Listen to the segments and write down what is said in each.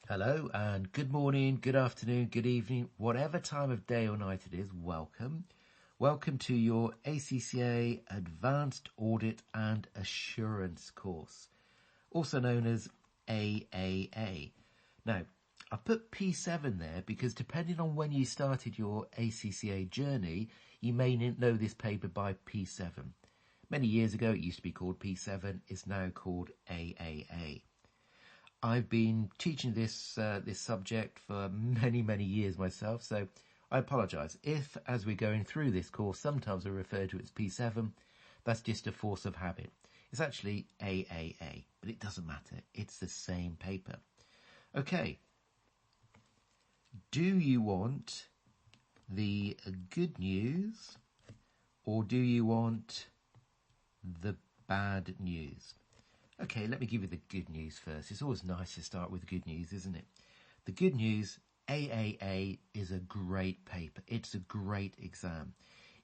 Hello and good morning, good afternoon, good evening, whatever time of day or night it is, welcome. Welcome to your ACCA Advanced Audit and Assurance course, also known as AAA. Now, I put P7 there because depending on when you started your ACCA journey, you may know this paper by P7. Many years ago it used to be called P7, it's now called AAA. I've been teaching this subject for many years myself, so I apologise if, as we're going through this course, sometimes I refer to it as P7. That's just a force of habit. It's actually AAA, but it doesn't matter. It's the same paper. Okay. Do you want the good news or do you want the bad news? Okay, let me give you the good news first. It's always nice to start with good news, isn't it? The good news, AAA is a great paper. It's a great exam.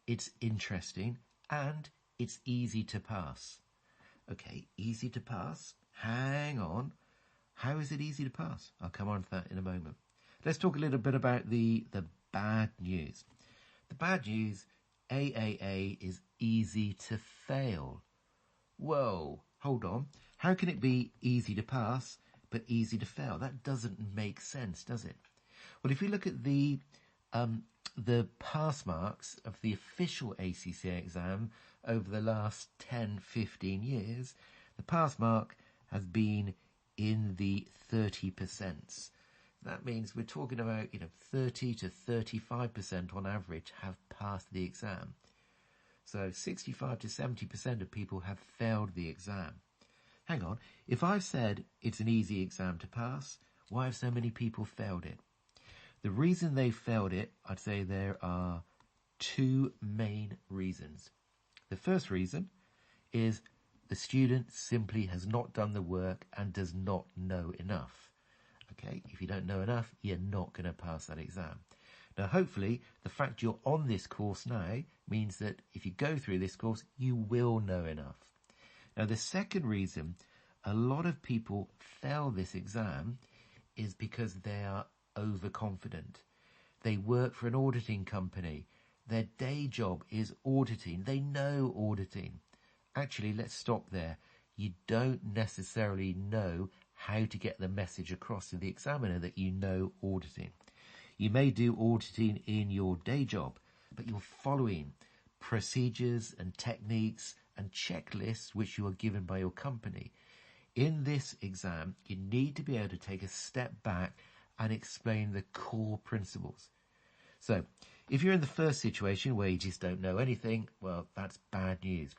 It's interesting and it's easy to pass. Okay, easy to pass. Hang on. How is it easy to pass? I'll come on to that in a moment. Let's talk a little bit about the bad news. The bad news, AAA is easy to fail. Whoa, hold on. How can it be easy to pass but easy to fail? That doesn't make sense, does it? Well, if you look at the pass marks of the official ACCA exam over the last 10-15 years, the pass mark has been in the 30%. That means we're talking about 30 to 35% on average have passed the exam. So 65 to 70% of people have failed the exam. Hang on, if I've said it's an easy exam to pass, why have so many people failed it? The reason they failed it, I'd say there are two main reasons. The first reason is the student simply has not done the work and does not know enough. Okay, if you don't know enough, you're not going to pass that exam. Now, hopefully, the fact you're on this course now means that if you go through this course, you will know enough. Now, the second reason a lot of people fail this exam is because they are overconfident. They work for an auditing company. Their day job is auditing. They know auditing. Actually, let's stop there. You don't necessarily know how to get the message across to the examiner that you know auditing. You may do auditing in your day job, but you're following procedures and techniques and checklists which you are given by your company. In this exam, you need to be able to take a step back and explain the core principles. So, if you're in the first situation where you just don't know anything, well, that's bad news.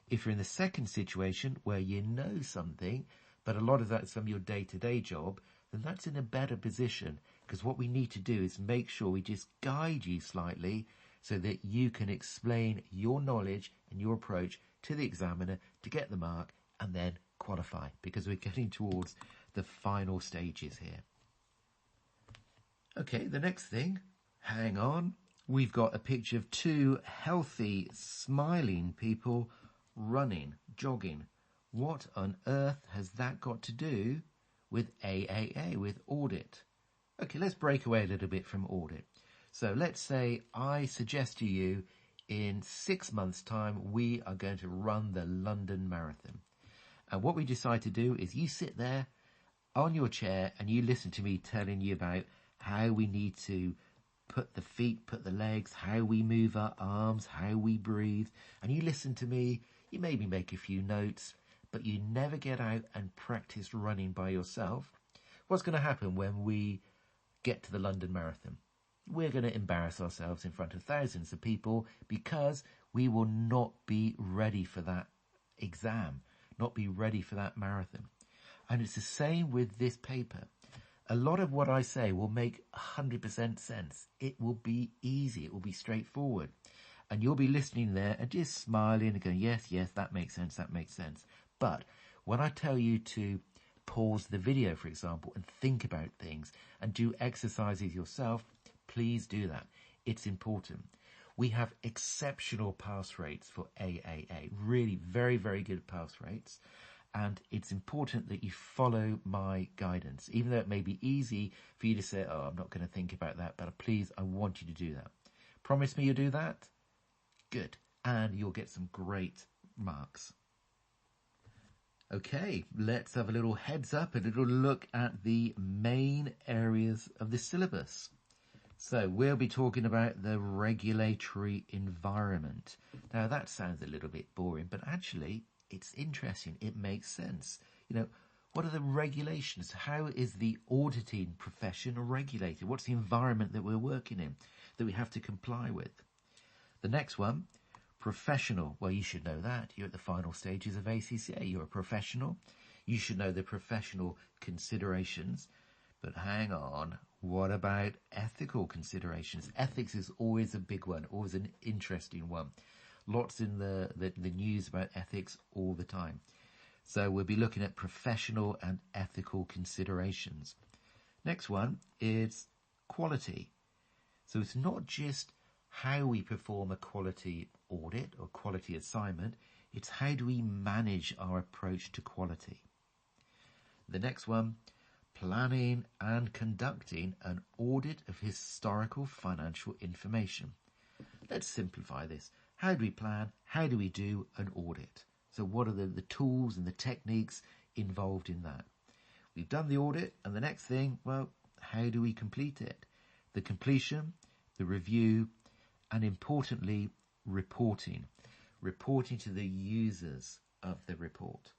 If you're in the second situation where you know something, but a lot of that's from your day-to-day job, then that's in a better position, because what we need to do is make sure we just guide you slightly so that you can explain your knowledge and your approach to the examiner to get the mark and then qualify, because we're getting towards the final stages here. Okay, the next thing, hang on. We've got a picture of two healthy, smiling people running, jogging. What on earth has that got to do with AAA, with audit? Okay, let's break away a little bit from audit. So let's say I suggest to you in 6 months' time we are going to run the London Marathon. And what we decide to do is you sit there on your chair and you listen to me telling you about how we need to put the feet, put the legs, how we move our arms, how we breathe. And you listen to me, you maybe make a few notes, but you never get out and practice running by yourself. What's going to happen when we get to the London Marathon? We're going to embarrass ourselves in front of thousands of people because we will not be ready for that exam, not be ready for that marathon. And it's the same with this paper. A lot of what I say will make 100% sense. It will be easy. It will be straightforward. And you'll be listening there and just smiling and going, yes, that makes sense, that makes sense. But when I tell you to pause the video, for example, and think about things and do exercises yourself, please do that. It's important. We have exceptional pass rates for AAA, really very good pass rates. and it's important that you follow my guidance, even though it may be easy for you to say, oh, I'm not going to think about that, but please, I want you to do that. Promise me you'll do that? Good. And you'll get some great marks. Okay, let's have a little heads up, a little look at the main areas of the syllabus. So we'll be talking about the regulatory environment. Now that sounds a little bit boring, but actually it's interesting. It makes sense. You know, what are the regulations? How is the auditing profession regulated? What's the environment that we're working in that we have to comply with? The next one, professional. Well, you should know that. You're at the final stages of ACCA. You're a professional. You should know the professional considerations. But hang on, what about ethical considerations? Ethics is always a big one, always an interesting one. Lots in the news about ethics all the time. So we'll be looking at professional and ethical considerations. Next one is quality. So it's not just how we perform a quality audit or quality assignment, it's how do we manage our approach to quality. The next one, planning and conducting an audit of historical financial information. Let's simplify this. How do we plan? How do we do an audit? So what are the tools and the techniques involved in that? We've done the audit, and the next thing, well, how do we complete it? The completion, the review, and importantly, reporting. Reporting to the users of the report.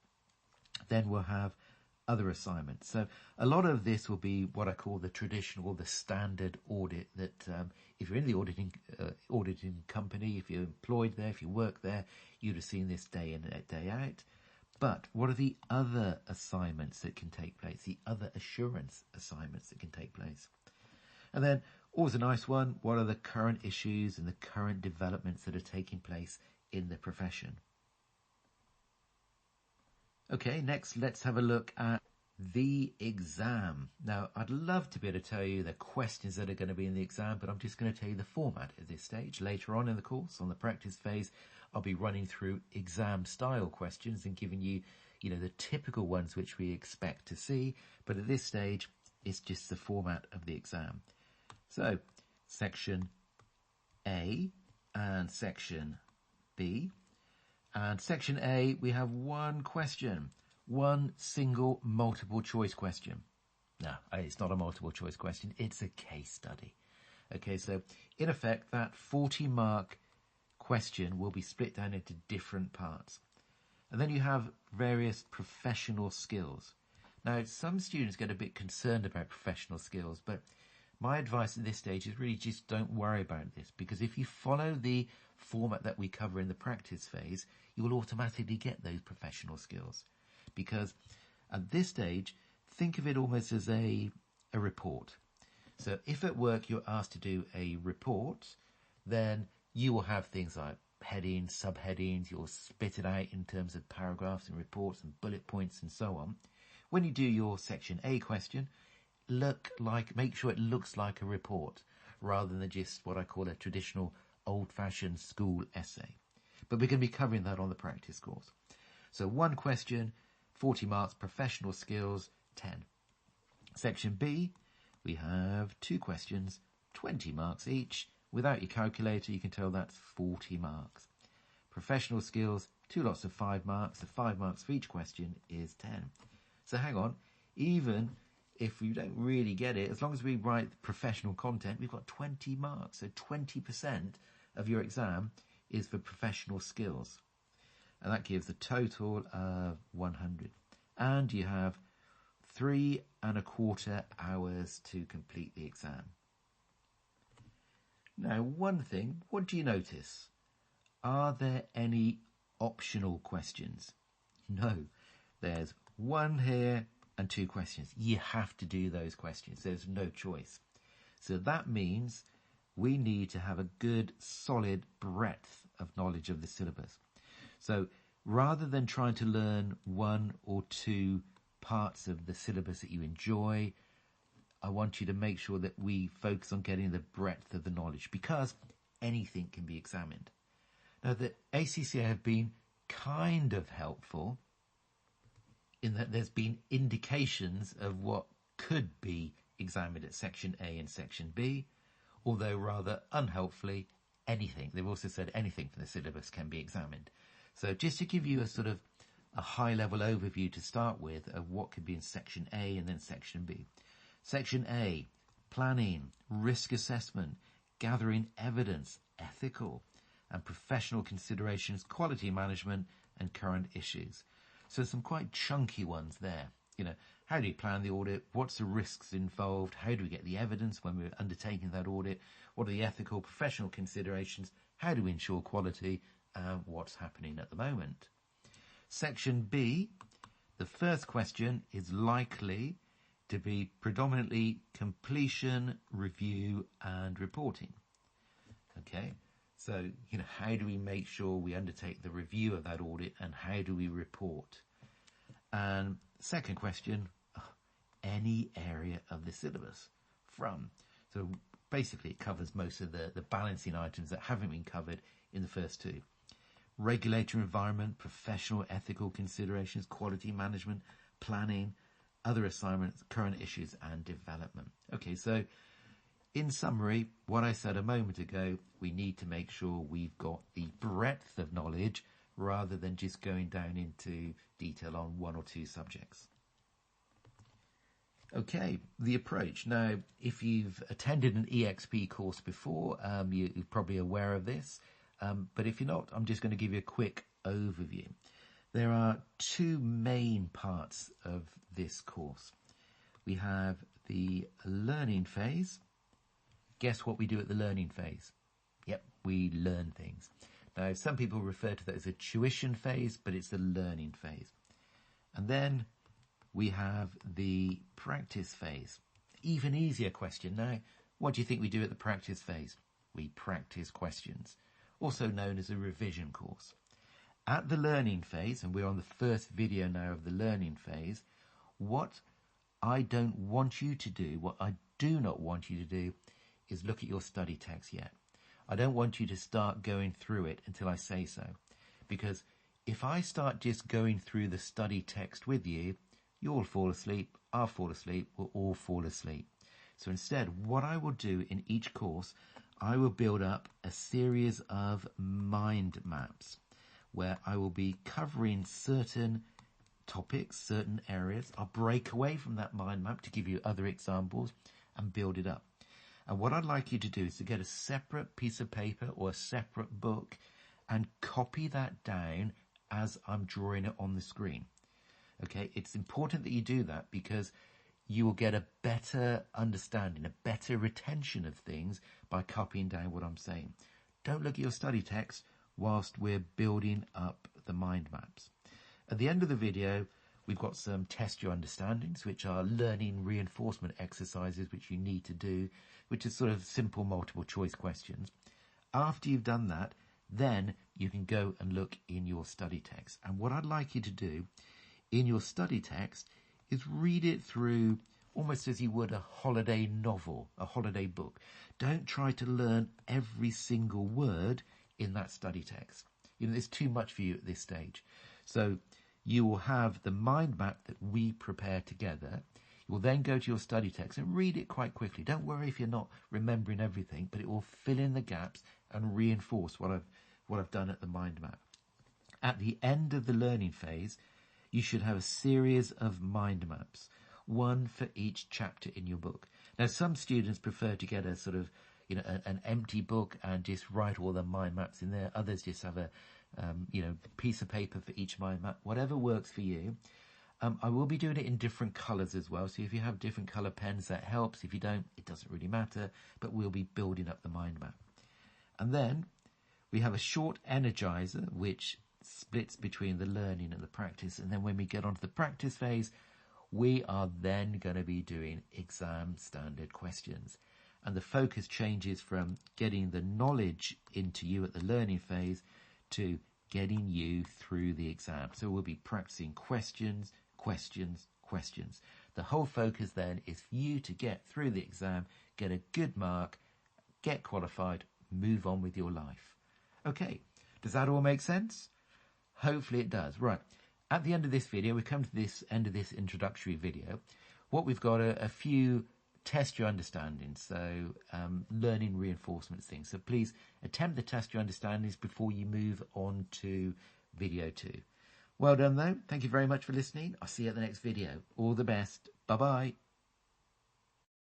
Then we'll have other assignments. So a lot of this will be what I call the traditional, the standard audit that if you're in the auditing company, if you're employed there, if you work there, you'd have seen this day in day out. But what are the other assignments that can take place, the other assurance assignments that can take place? And then always a nice one, what are the current issues and the current developments that are taking place in the profession? Okay, next let's have a look at the exam. Now, I'd love to be able to tell you the questions that are going to be in the exam, but I'm just going to tell you the format at this stage. Later on in the course, on the practice phase, I'll be running through exam-style questions and giving you, the typical ones which we expect to see. But at this stage, it's just the format of the exam. So, Section A and Section B. And Section A, we have one question, one single multiple choice question. No, it's not a multiple choice question, it's a case study. Okay, so in effect, that 40-mark question will be split down into different parts. And then you have various professional skills. Now, some students get a bit concerned about professional skills, but my advice at this stage is really just don't worry about this, because if you follow the format that we cover in the practice phase, you will automatically get those professional skills. Because at this stage, think of it almost as a report. So if at work you're asked to do a report, then you will have things like headings, subheadings, you'll split it out in terms of paragraphs and reports and bullet points and so on. When you do your Section A question, make sure it looks like a report rather than just what I call a traditional old-fashioned school essay. But we're going to be covering that on the practice course. So one question, 40 marks, professional skills, 10. Section B, we have two questions, 20 marks each. Without your calculator, you can tell that's 40 marks. Professional skills, two lots of 5 marks. The 5 marks for each question is 10. So hang on, even if you don't really get it, as long as we write professional content, we've got 20 marks. So 20% of your exam is for professional skills. And that gives a total of 100. And you have 3¼ hours to complete the exam. Now, one thing, what do you notice? Are there any optional questions? No. There's one here and 2 questions. You have to do those questions. There's no choice. So that means we need to have a good, solid breadth of knowledge of the syllabus. So rather than trying to learn 1 or 2 parts of the syllabus that you enjoy, I want you to make sure that we focus on getting the breadth of the knowledge, because anything can be examined. Now, the ACCA have been kind of helpful in that there's been indications of what could be examined at Section A and Section B, although rather unhelpfully, anything. They've also said anything from the syllabus can be examined. So just to give you a sort of a high-level overview to start with of what could be in Section A and then Section B. Section A, planning, risk assessment, gathering evidence, ethical and professional considerations, quality management and current issues. So some quite chunky ones there. You know, how do you plan the audit? What's the risks involved? How do we get the evidence when we're undertaking that audit? What are the ethical, professional considerations? How do we ensure quality? What's happening at the moment? Section B, the first question is likely to be predominantly completion, review and reporting. Okay, so, you know, how do we make sure we undertake the review of that audit and how do we report? And second question, any area of the syllabus from. So basically it covers most of the balancing items that haven't been covered in the first two. Regulatory environment, professional ethical considerations, quality management, planning, other assignments, current issues and development. Okay, so in summary, what I said a moment ago, we need to make sure we've got the breadth of knowledge rather than just going down into detail on one or two subjects. Okay, the approach. Now, if you've attended an ExP course before, you're probably aware of this. But if you're not, I'm just going to give you a quick overview. There are two main parts of this course. We have the learning phase. Guess what we do at the learning phase? Yep, we learn things. Now, some people refer to that as a tuition phase, but it's the learning phase. And then we have the practice phase. Even easier question now. What do you think we do at the practice phase? We practice questions, also known as a revision course. At the learning phase, and we're on the first video now of the learning phase, what I don't want you to do, what I do not want you to do, is look at your study text yet. I don't want you to start going through it until I say so. Because if I start just going through the study text with you, you'll fall asleep, I'll fall asleep, we'll all fall asleep. So instead, what I will do in each course, I will build up a series of mind maps where I will be covering certain topics, certain areas. I'll break away from that mind map to give you other examples and build it up. And what I'd like you to do is to get a separate piece of paper or a separate book and copy that down as I'm drawing it on the screen. Okay, it's important that you do that because you will get a better understanding, a better retention of things by copying down what I'm saying. Don't look at your study text whilst we're building up the mind maps. At the end of the video, we've got some test your understandings, which are learning reinforcement exercises which you need to do, which is sort of simple multiple choice questions. After you've done that, then you can go and look in your study text. And what I'd like you to do in your study text is read it through almost as you would a holiday novel, a holiday book. Don't try to learn every single word in that study text. You know, there's too much for you at this stage. So you will have the mind map that we prepare together. You will then go to your study text and read it quite quickly. Don't worry if you're not remembering everything, but it will fill in the gaps and reinforce what I've done at the mind map. At the end of the learning phase, you should have a series of mind maps, one for each chapter in your book. Now, some students prefer to get a sort of, you know, an empty book and just write all the mind maps in there. Others just have a, piece of paper for each mind map. Whatever works for you. I will be doing it in different colours as well. So if you have different colour pens, that helps. If you don't, it doesn't really matter. But we'll be building up the mind map. And then we have a short energizer, which splits between the learning and the practice. And then when we get onto the practice phase, we are then going to be doing exam standard questions. And the focus changes from getting the knowledge into you at the learning phase to getting you through the exam. So we'll be practicing questions, questions, questions. The whole focus then is for you to get through the exam, get a good mark, get qualified, move on with your life. Okay, does that all make sense? Hopefully it does. Right, at the end of this video, we come to this end of this introductory video. What we've got are a few test your understanding, so learning reinforcement things. So please attempt the test your understandings before you move on to video 2. Well done though. Thank you very much for listening. I'll see you at the next video. All the best. Bye-bye.